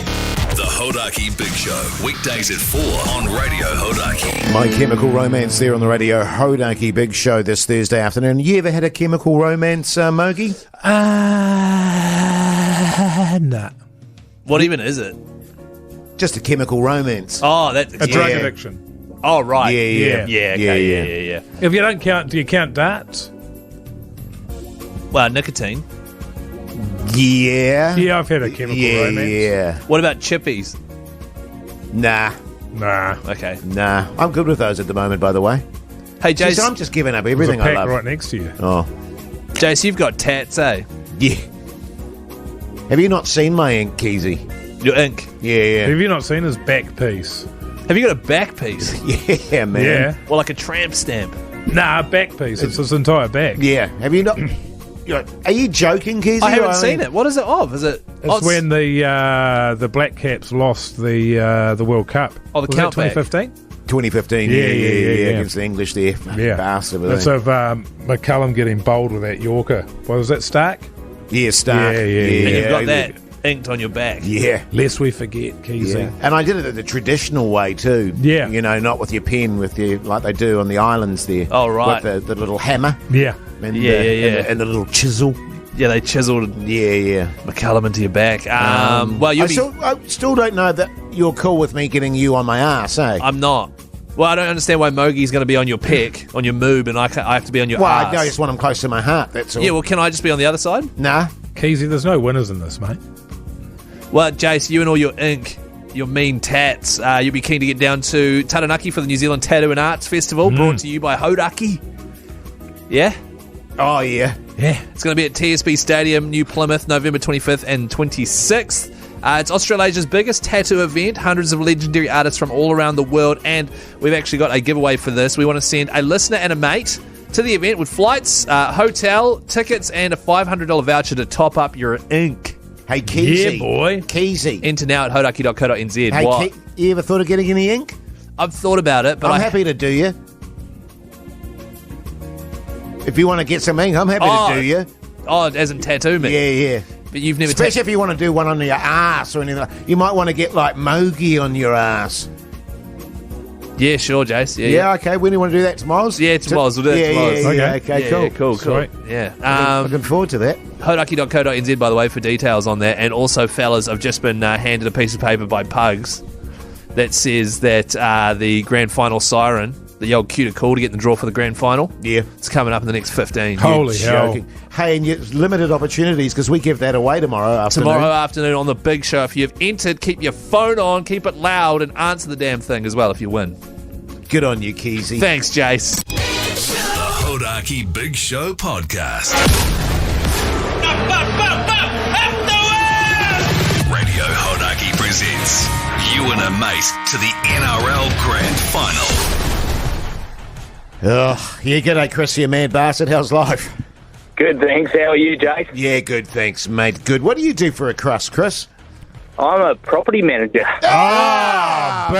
The Hoytecock Big Show, weekdays at 4 on Radio Hoytecock. My Chemical Romance there on the Radio Hoytecock Big Show this Thursday afternoon. You ever had a chemical romance, Mogi? Nah. What even is it? Just a chemical romance. Oh, that's A drug Yeah. addiction. Oh, right. Yeah. Yeah, okay, yeah. If you don't count, do you count darts? Well, nicotine. Yeah. Yeah, I've had a chemical romance. Yeah. What about chippies? Nah. Okay. Nah. I'm good with those at the moment, by the way. Hey, Jeez, Jace, I'm just giving up There's everything a I pack love. right next to you. Oh. Jace, you've got tats, eh? Yeah. Have you not seen my ink, Keyzie? Your ink. Yeah. Have you not seen his back piece? Have you got a back piece? Yeah, man. Yeah. Well, like a tramp stamp. Nah, back piece. It's his entire back. Yeah. Have you not? Are you joking, Keyzie? I haven't seen it. What is it of? Is it? It's when the Black Caps lost the World Cup. Oh, the Was that countback. 2015? 2015. Yeah, Against the English there. Yeah. Bastard. It's of McCullum getting bowled with that Yorker. What was that, Stark? Yeah, Stark. Yeah. And you've got that inked on your back. Yeah. Lest we forget, Keyzie. Yeah. And I did it the traditional way too. Yeah. You know, not with your pen, with your like they do on the islands there. Oh, right. With the little hammer. Yeah. And, Yeah. And the little chisel. Yeah, they chiseled Yeah. McCullum into your back. Well, you'll I still don't know that you're cool with me getting you on my ass, eh? I'm not. Well, I don't understand why Mogi's going to be on your peck, on your moob, and I have to be on your Well, ass. I just want him close to my heart, that's all. Yeah, well, can I just be on the other side? Nah. Keyzie, there's no winners in this, mate. Well, Jace, you and all your ink, your mean tats, you'll be keen to get down to Taranaki for the New Zealand Tattoo and Arts Festival, brought to you by Hoytecock. Yeah? Oh, yeah. Yeah. It's going to be at TSB Stadium, New Plymouth, November 25th and 26th. It's Australasia's biggest tattoo event, hundreds of legendary artists from all around the world, and we've actually got a giveaway for this. We want to send a listener and a mate to the event with flights, hotel, tickets, and a $500 voucher to top up your ink. Hey, Keyzie. Yeah, boy. Keyzie. Enter now at hoytecock.co.nz. Hey, What? you ever thought of getting any ink? I've thought about it, but I'm happy to do you. If you want to get some ink, I'm happy to do you. Oh, as in tattoo me. Yeah. But you've never Especially if you want to do one on your ass or anything like that. You might want to get like Mogi on your ass. Yeah, sure, Jace. Yeah, okay. When do you want to do that? Tomorrow's? Yeah, tomorrow's. We'll do it tomorrow's. Yeah, okay, cool. Yeah, cool. Sweet. Yeah. Looking forward to that. Hoytecock.co.nz, by the way, for details on that. And also, fellas, I've just been handed a piece of paper by Pugs. that says that the grand final siren, the old cue to call to get in the draw for the grand final, it's coming up in the next 15. Holy hell. Joking. Hey, and it's limited opportunities because we give that away tomorrow afternoon. Tomorrow afternoon on the big show. If you've entered, keep your phone on, keep it loud, and answer the damn thing as well if you win. Good on you, Keyzie. Thanks, Jace. The Hoytecock Big Show Podcast. Radio Hoytecock presents You and a Mate to the NRL Grand Final. Oh, yeah, g'day, Chris, you man bastard. How's life? Good, thanks. How are you, Jace? Yeah, good, thanks, mate. Good. What do you do for a crust, Chris? I'm a property manager. Backbone.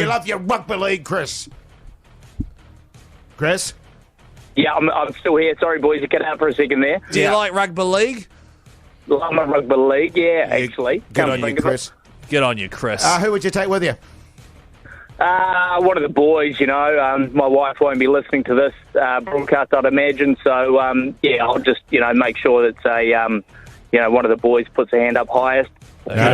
You love your rugby league, Chris. Chris? Yeah, I'm still here. Sorry, boys, to cut out for a second there. Do you like rugby league? I'm a rugby league, actually. Good on you, Chris. Good on you, Chris. Who would you take with you? One of the boys, my wife won't be listening to this broadcast, I'd imagine. So, I'll just, make sure that, one of the boys puts a hand up highest.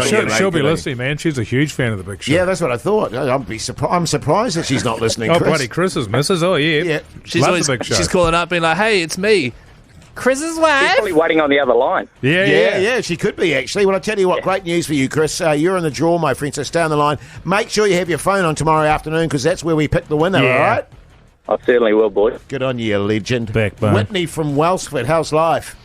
She'll be listening, man. She's a huge fan of the Big Show. Yeah, that's what I thought. I'm surprised that she's not listening, Chris. Bloody Chris's missus. Oh, yeah. She's Love always the Big Show. she's calling up being like, hey, it's me. Chris's wife? She's probably waiting on the other line. Yeah, she could be, actually. Well, I tell you what, great news for you, Chris. You're in the draw, my friend, so stay on the line. Make sure you have your phone on tomorrow afternoon because that's where we pick the winner, all right? I certainly will, boys. Good on you, legend. Backbone. Whitney from Wellsford, how's life?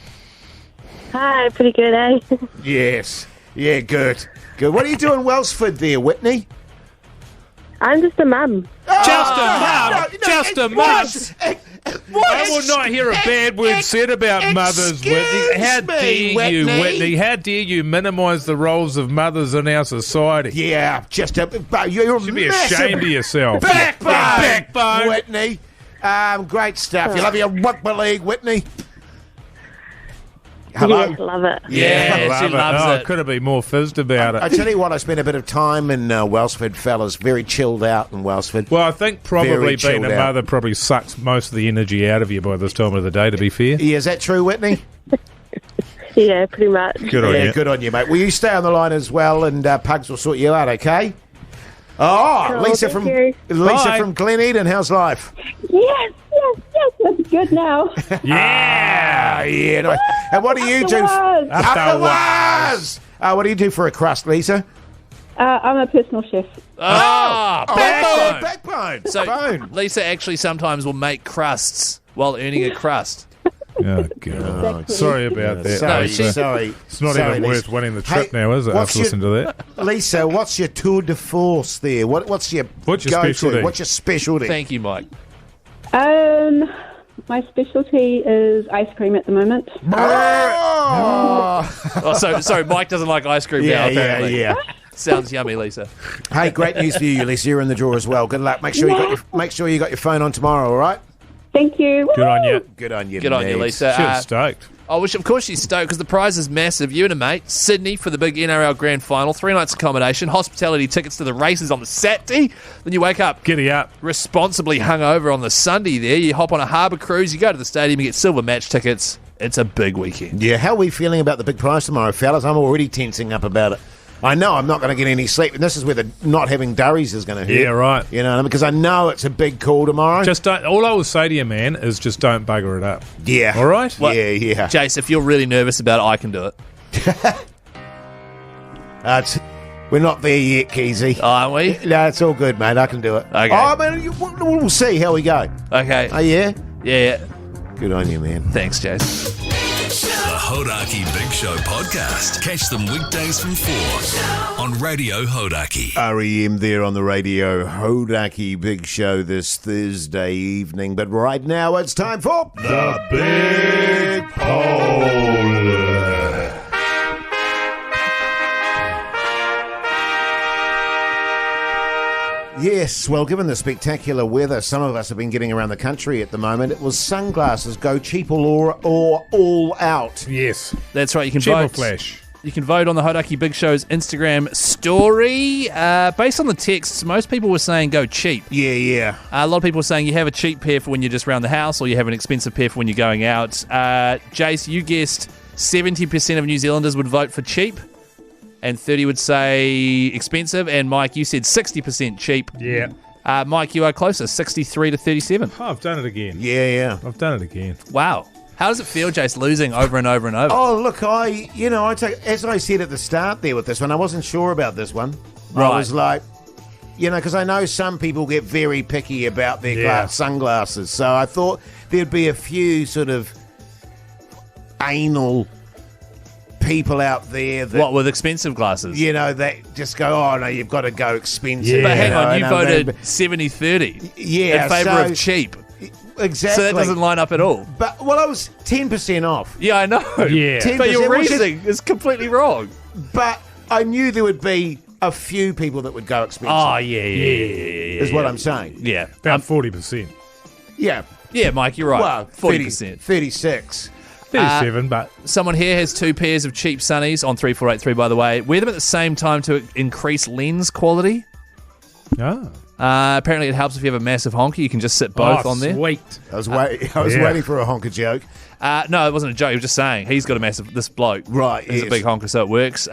Hi, pretty good, eh? Yes. Yeah, good. Good. What are you doing in Wellsford there, Whitney? I'm just a mum. Just a mum. I will not hear a bad word said about mothers, Whitney. How dare you, Whitney? How dare you minimise the roles of mothers in our society? Yeah, you're You should be ashamed of yourself. Backbone, Whitney. Great stuff. You love your rugby league, Whitney. Hello? Yes, love it. Yeah, she loves it. Could have been more fizzed about it. I tell you what, I spent a bit of time in Wellsford, fellas. Very chilled out in Wellsford. Well, I think probably Very being a chilled out. mother probably sucks most of the energy out of you by this time of the day, to be fair. Yeah, is that true, Whitney? Yeah, pretty much. Good on you. Good on you, mate. Will you stay on the line as well, and Pugs will sort you out, okay? Oh, Cool, Lisa thank you. from Glen Eden, how's life? Yes, that's good now. Yeah. Nice. And what do you do? Afterwards. What do you do for a crust, Lisa? I'm a personal chef. Backbone. So Phone. Lisa actually sometimes will make crusts while earning a crust. Oh, God. Sorry about that. Sorry. It's not even worth winning the trip Hey, now, is it, what's after listening to that? Lisa, what's your tour de force there? What's your What's your go-to? specialty? What's your specialty? Thank you, Mike. My specialty is ice cream at the moment. Oh, sorry, Mike doesn't like ice cream now, apparently. Yeah. Sounds yummy, Lisa. Hey, great news for you, Lisa. You're in the draw as well. Good luck. Make sure you got your phone on tomorrow. All right. Thank you. Good on you. Good on you. Good on you, mate. Lisa. She's stoked. Of course she's stoked because the prize is massive. You and a mate, Sydney for the big NRL Grand Final, 3 nights accommodation, hospitality tickets to the races on the Saturday. Then you wake up Giddy up. responsibly hungover on the Sunday there. You hop on a harbour cruise, you go to the stadium, you get silver match tickets. It's a big weekend. Yeah. How are we feeling about the big prize tomorrow, fellas? I'm already tensing up about it. I know I'm not going to get any sleep, and this is where the not having durries is going to hurt. Yeah, right. You know, because I know it's a big call tomorrow. Just don't. All I will say to you, man, is just don't bugger it up. Yeah. All right? Yeah. Jace, if you're really nervous about it, I can do it. We're not there yet, Keyzie. Aren't we? No, it's all good, mate. I can do it. Okay. Oh, man, we'll see how we go. Okay. Oh, yeah? Yeah. Good on you, man. Thanks, Jace. The Hoytecock Big Show Podcast. Catch them weekdays from 4 on Radio Hoytecock. REM there on the radio. Hoytecock Big Show this Thursday evening. But right now it's time for The Big Poll. Yes, well, given the spectacular weather some of us have been getting around the country at the moment, it was sunglasses go cheap or all out. Yes. That's right. You can Cheap or vote. flash. You can vote on the Hoytecock Big Show's Instagram story. Based on the texts, most people were saying go cheap. Yeah. A lot of people were saying you have a cheap pair for when you're just around the house, or you have an expensive pair for when you're going out. Jace, you guessed 70% of New Zealanders would vote for cheap. and 30 would say expensive. And Mike, you said 60% cheap. Yeah. Mike, you are closer, 63 to 37. Oh, I've done it again. Yeah. I've done it again. Wow. How does it feel, Jace, losing over and over and over? Oh, look, I take, as I said at the start there with this one, I wasn't sure about this one. Right. I was like, because I know some people get very picky about their sunglasses. So I thought there'd be a few sort of anal people out there that... What, with expensive glasses? That just go, oh, no, you've got to go expensive. Yeah. But hang on, you voted but- 70-30 Yeah, in favour so- of cheap. Exactly. So that doesn't line up at all. But, I was 10% off. Yeah, I know. Yeah. 10%, But your which is- reasoning is completely wrong. But I knew there would be a few people that would go expensive. Oh, yeah. Is what I'm saying. Yeah. About 40%. Yeah. Yeah, Mike, you're right. Well, 40%. 36. 37, but... Someone here has 2 pairs of cheap sunnies on 3483, by the way. Wear them at the same time to increase lens quality. Oh. Apparently it helps if you have a massive honker. You can just sit both on there. Sweet. I was waiting for a honker joke. No, it wasn't a joke. He was just saying he's got a massive. This bloke, Right, he's yes. a big honker, so it works.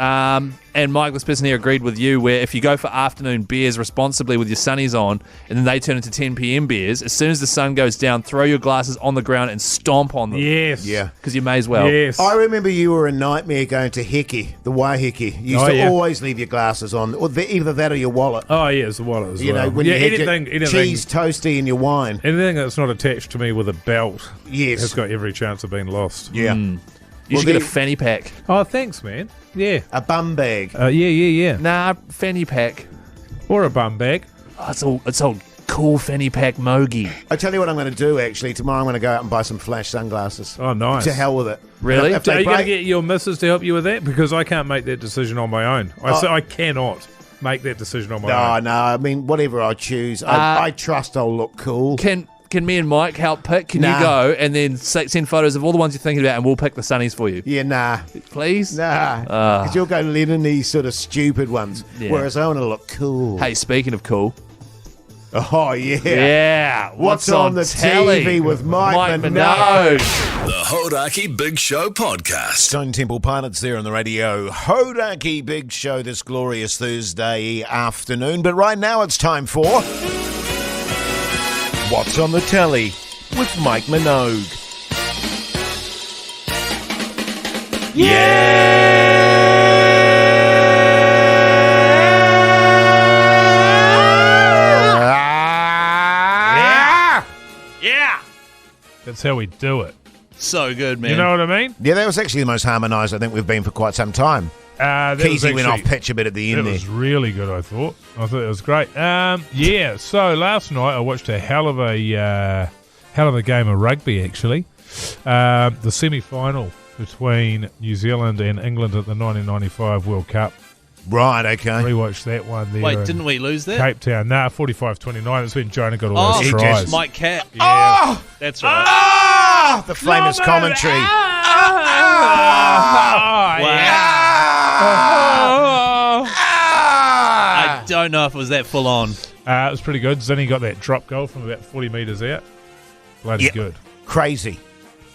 And Mike, this person here agreed with you. Where if you go for afternoon beers responsibly with your sunnies on, and then they turn into 10 p.m. beers, as soon as the sun goes down, throw your glasses on the ground and stomp on them. Yes. Yeah. Because you may as well. Yes. I remember you were a nightmare going to Heki, the Waiheke. You used to always leave your glasses on, or either that or your wallet. Oh, yeah, it's the wallet as well. When you had anything, your cheese toasty and your wine. anything that's not attached to me with a belt Yes. has got every chance of being lost. Yeah. You should get a fanny pack. Oh, thanks, man. Yeah. A bum bag. Yeah. Nah, fanny pack. Or a bum bag. Oh, it's all cool fanny pack mogi. I tell you what I'm going to do, actually. Tomorrow I'm going to go out and buy some flash sunglasses. Oh, nice. To hell with it. Really? If Are they you going to break- get your missus to help you with that? Because I can't make that decision on my own. I cannot make that decision on my own. No, I mean, whatever I choose, I trust I'll look cool. Can me and Mike help pick? Can Nah. you go and then send photos of all the ones you're thinking about, and we'll pick the sunnies for you, Yeah, nah. please? Nah. Because you'll go Lennon-y sort of stupid ones, Yeah. whereas I want to look cool. Hey, speaking of cool, Oh, yeah. yeah, What's on the telly? TV with Mike Minogue? Minogue. The Hoytecock Big Show podcast. Stone Temple Pilots there on the radio. Hoytecock Big Show this glorious Thursday afternoon. But right now it's time for What's on the Telly with Mike Minogue. Yeah. That's how we do it. So good, man. You know what I mean? Yeah, that was actually the most harmonised I think we've been for quite some time. Keyzie went off pitch a bit at the end It there. was really good, I thought. It was great. So last night I watched a hell of a game of rugby, actually. The semi-final between New Zealand and England at the 1995 World Cup. Right, okay. Rewatched that one there. Wait, in didn't we lose that? Cape Town. 45-29. That's when Jonah got all those he tries. just- Mike Cat. Oh! That's right. Ah! The famous commentary. I don't know if it was that full on. It was pretty good. Zinni got that drop goal from about 40 metres out. Bloody Yep. good. Crazy.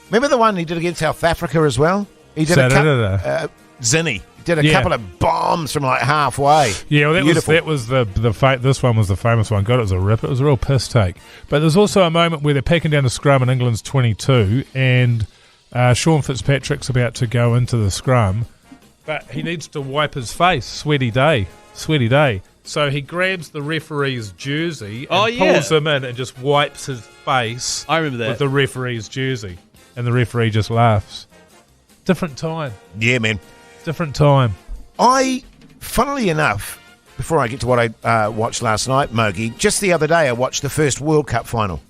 Remember the one he did against South Africa as well? He did Zinni. Did a Yeah. couple of bombs from like halfway. Yeah, well, Beautiful. that was this one was the famous one. God, it was a rip. It was a real piss take. But there's also a moment where they're packing down the scrum in England's 22, and Sean Fitzpatrick's about to go into the scrum, but he needs to wipe his face. Sweaty day. So he grabs the referee's jersey and pulls him in and just wipes his face. I remember that. With the referee's jersey, and the referee just laughs. Different time. Yeah, man. Different time. Funnily enough, before I get to what I watched last night, Mogi, just the other day I watched the first World Cup final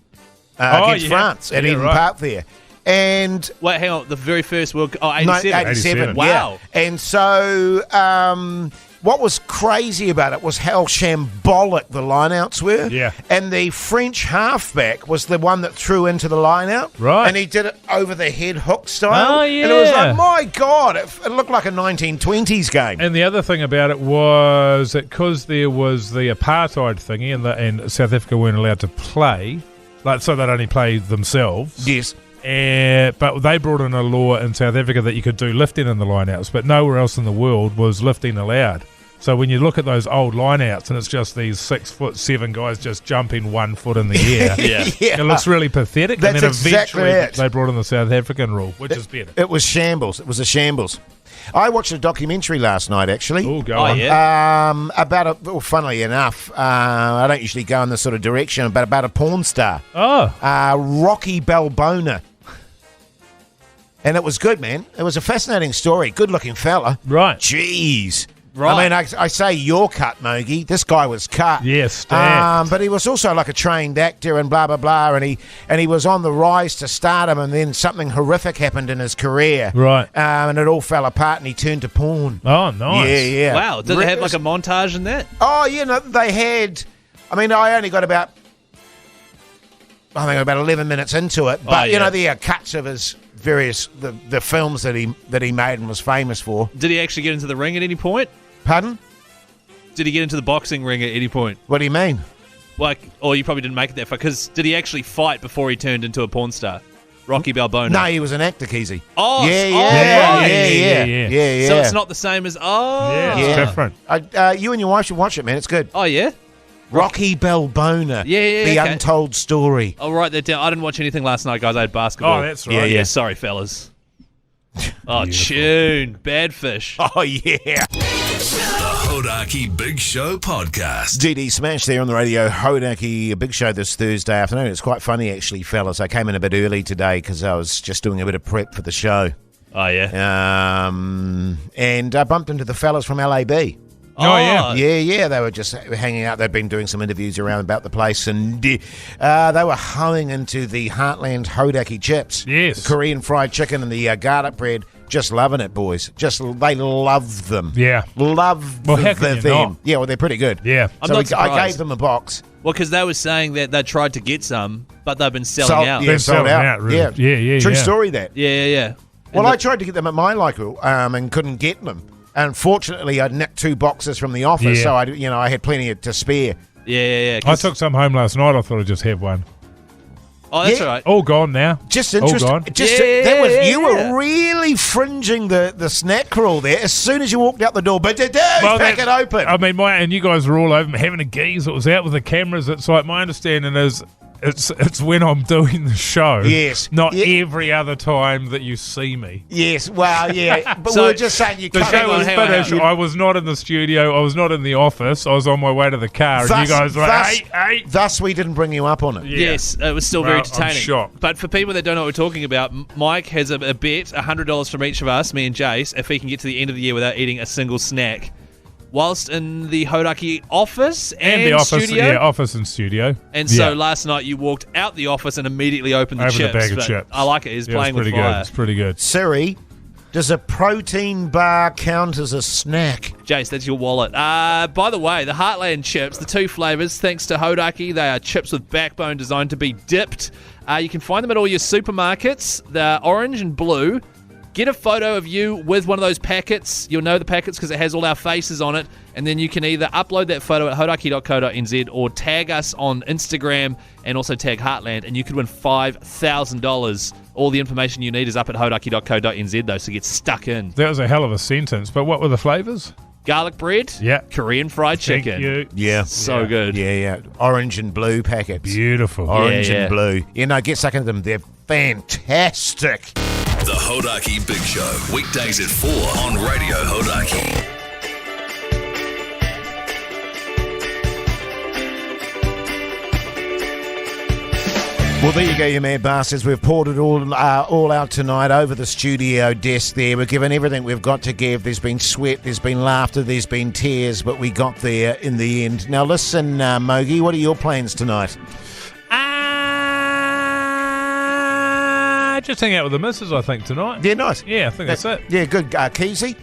against France at Eden Park there. And Wait, hang on. The very first World Cup. Oh, 87. 87. Wow. Yeah. And so what was crazy about it was how shambolic the lineouts were. Yeah. And the French halfback was the one that threw into the lineout. Right. And he did it over the head hook style. Oh, yeah. And it was like, my God, it looked like a 1920s game. And the other thing about it was that because there was the apartheid thingy and South Africa weren't allowed to play, so they'd only play themselves. Yes. But they brought in a law in South Africa that you could do lifting in the lineouts, but nowhere else in the world was lifting allowed. So when you look at those old lineouts and it's just these 6'7" guys just jumping 1 foot in the air, it looks really pathetic. That's and then exactly eventually they brought in the South African rule, which is better. It was shambles. It was a shambles. I watched a documentary last night, actually. Oh, go on. Yeah. Funnily enough, I don't usually go in this sort of direction, but about a porn star. Oh. Rocky Balboa. And it was good, man. It was a fascinating story. Good-looking fella. Right. Jeez. Right. I mean, I say you're cut, Mogi. This guy was cut. Yes, stacked. But he was also like a trained actor and blah, blah, blah. And he was on the rise to stardom, and then something horrific happened in his career. Right. And it all fell apart, and he turned to porn. Oh, nice. Yeah. Wow. Did they have like a montage in that? Oh, no, they had... I mean, I only got about 11 minutes into it. But, there are cuts of his various... the films that he made and was famous for. Did he actually get into the ring at any point? Pardon? Did he get into the boxing ring at any point? What do you mean? Or you probably didn't make it that far. Because did he actually fight before he turned into a porn star? Rocky Balboa. No, he was an actor, Keyzie. Oh, Yeah. So it's not the same as... Yeah, it's different. You and your wife should watch it, man. It's good. Oh, yeah? Rocky Balboa. Yeah, The okay. Untold Story. I'll write that down. I didn't watch anything last night, guys. I had basketball. Oh, that's right. Yeah. Sorry, fellas. Oh, tune. Bad fish. Oh, yeah. The Hoytecock Big Show podcast. GD Smash there on the radio. Hoytecock Big Show this Thursday afternoon. It's quite funny, actually, fellas. I came in a bit early today because I was just doing a bit of prep for the show. Oh, yeah? And I bumped into the fellas from LAB. Oh, yeah. Yeah, they were just hanging out. They'd been doing some interviews around about the place, and they were hoeing into the Heartland Hoytecock chips. Yes. The Korean fried chicken and the garlic bread. Just loving it, boys. They love them. Yeah. Love Well, how can them. you not? Yeah, well, they're pretty good. Yeah. I'm So not I surprised. gave them a box. Well, because they were saying that they tried to get some, but they've been selling out. Yeah, Been sold selling out. out, really. Yeah, True yeah. story, that. Yeah. Well, I tried to get them at my local and couldn't get them. Unfortunately, I'd nicked 2 boxes from the office, Yeah. so I had plenty to spare. Yeah. I took some home last night. I thought I'd just have one. Oh, that's Yeah. all right. All gone now. Just All interesting. gone. You Yeah. were really fringing the snack crawl there as soon as you walked out the door. But pack it open. I mean, and you guys were all over me having a geeze. It was out with the cameras. It's like my understanding is it's when I'm doing the show. Yes. Not Yeah. every other time that you see me. Yes, well, yeah. But So, we were just saying you The cut show it. was hang on, finished. hang on. I was not in the studio. I was not in the office. I was on my way to the car. And you guys were like, hey. Thus, we didn't bring you up on it. Yeah. Yes, it was still very Well, I'm entertaining. shocked. But for people that don't know what we're talking about, Mike has a bet, $100 from each of us, me and Jace, if he can get to the end of the year without eating a single snack, whilst in the Hoytecock office and the office, studio. yeah, office and studio. And so Yeah. last night you walked out the office and immediately opened the Over chips. the bag of But chips. I like it. He's Yeah, playing it's pretty with fire. good. It's pretty good. Siri, does a protein bar count as a snack? Jace, that's your wallet. By the way, the Heartland chips, the 2 flavours, thanks to Hoytecock, they are chips with backbone designed to be dipped. You can find them at all your supermarkets. They're orange and blue. Get a photo of you with one of those packets. You'll know the packets because it has all our faces on it. And then you can either upload that photo at hoytecock.co.nz or tag us on Instagram and also tag Heartland. And you could win $5,000. All the information you need is up at hoytecock.co.nz, though, so get stuck in. That was a hell of a sentence. But what were the flavours? Garlic bread, Yeah. Korean fried chicken. Thank you. Yeah. So good. Yeah. Orange and blue packets. Beautiful. Orange Yeah. and blue. Get stuck into them. They're fantastic. The Hoytecock Big Show. Weekdays at 4 on Radio Hoytecock. Well, there you go, you mad bastards. We've poured it all out tonight over the studio desk there. We've given everything we've got to give. There's been sweat, there's been laughter, there's been tears, but we got there in the end. Now, listen, Mogi, what are your plans tonight? Just hang out with the missus, I think, tonight. Yeah, nice. Yeah, I think that's it. Yeah, good. Keyzie?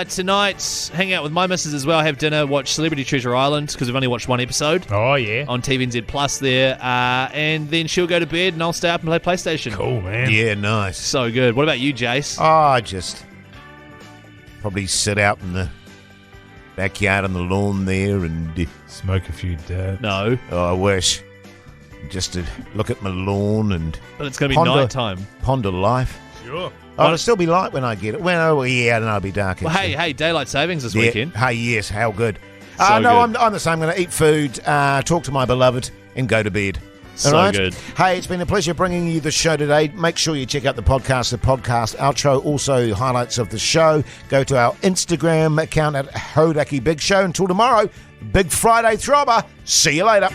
Tonight, hang out with my missus as well, have dinner, watch Celebrity Treasure Island, because we've only watched 1 episode Oh, yeah. on TVNZ Plus there, and then she'll go to bed and I'll stay up and play PlayStation. Cool, man. Yeah, nice. So good. What about you, Jace? I just probably sit out in the backyard on the lawn there and... Smoke a few dabs. No. I wish. just to look at my lawn and. But it's going to be night time. Ponder life. Sure. Oh, it'll still be light when I get it. Well, yeah, then it'll be dark. Well, hey, daylight savings this weekend. Hey, yes, how good. So no, good. I'm the same. I'm going to eat food, talk to my beloved, and go to bed. So All right? good. Hey, it's been a pleasure bringing you the show today. Make sure you check out the podcast outro, also highlights of the show. Go to our Instagram account at Hoytecock Big Show. Until tomorrow, Big Friday Throbber. See you later.